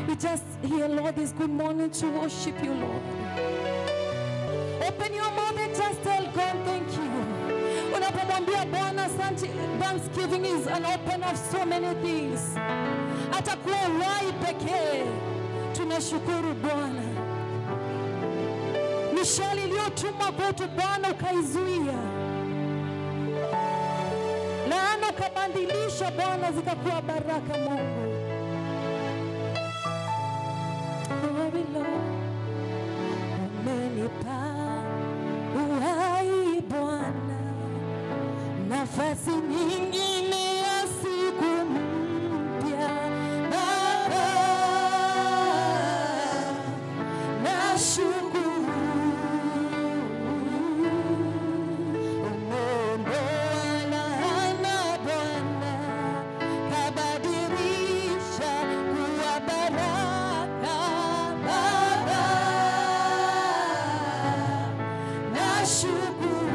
We just hear, Lord, this good morning to worship you, Lord. Open your mouth and just tell God, thank you. Unapomwambia Bwana asante, thanksgiving is an open of so many things. Atakuwa uhai pekee. Tunashukuru Bwana. Mishali iliyotumwa kwetu Bwana ukaizuia. Laana ukabandilisha Bwana zikakuwa baraka Mungu. Umenipa uhai Bwana, nafasi nyingine ya siku mpya. Baba, nashukuru. Umeondoa laana Bwana, kabadilisha kuwa baraka. Baba, nashukuru.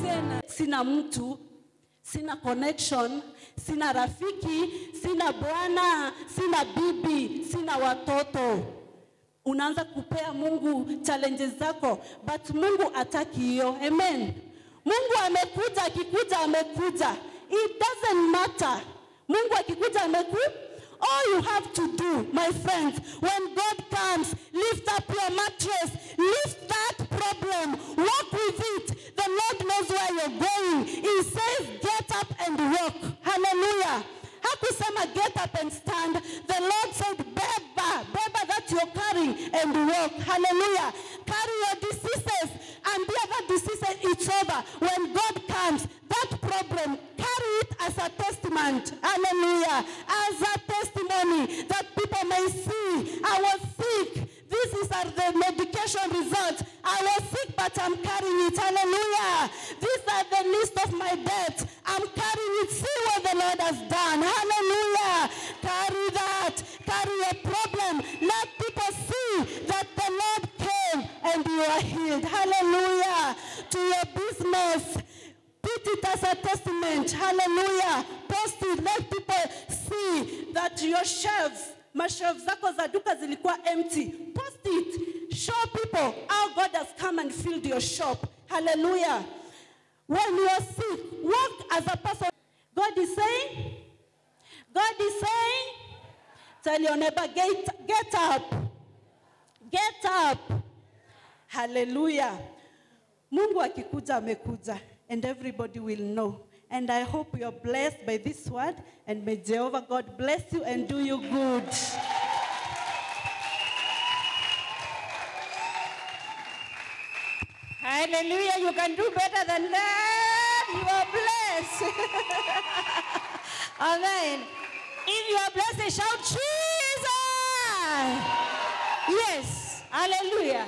tena. Sina mtu, sina connection, sina rafiki, sina bwana, sina bibi, sina watoto. Unaanza kupea Mungu challenges zako, but Mungu hataki hiyo. Amen. Mungu amekuja, akikuja amekuja. It doesn't matter. Mungu akikuja amekuja. All you have to do, my friends, when God comes, lift up your mattress, lift that problem, walk with it. The Lord knows where you're going. He says, get up and walk. Hallelujah. Hakusema get up and stand. The Lord said, beba that you're carrying and walk. Hallelujah. Carry your diseases, and the other diseases, it's over. When God comes, that problem, carry it as a testament. Hallelujah. As a testimony that people may see. I was sick. These are the medication results. I was sick, but I'm carrying it. Hallelujah. These are the list of my debts. I'm carrying it. See what the Lord has done. Hallelujah. Carry that. Carry a problem. Let people see that the Lord came and you are healed. Hallelujah. To your business. Put it as a testament. Hallelujah. Post it. Let people see that your shelves, mashelves zako za duka zilikuwa empty. Post it. Show people how God has come and filled your shop. Hallelujah. When you are sick, walk as a person. God is saying, tell your neighbor, get up. Get up. Hallelujah. Mungu akikuja amekuja, and everybody will know. And I hope you are blessed by this word, and may Jehovah God bless you and do you good. Hallelujah. You can do better than that. You are blessed. Amen. If you are blessed, shout Jesus. Yes. Hallelujah.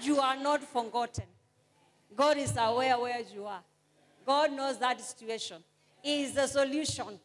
You are not forgotten. God is aware where you are. God knows that situation. He is the solution.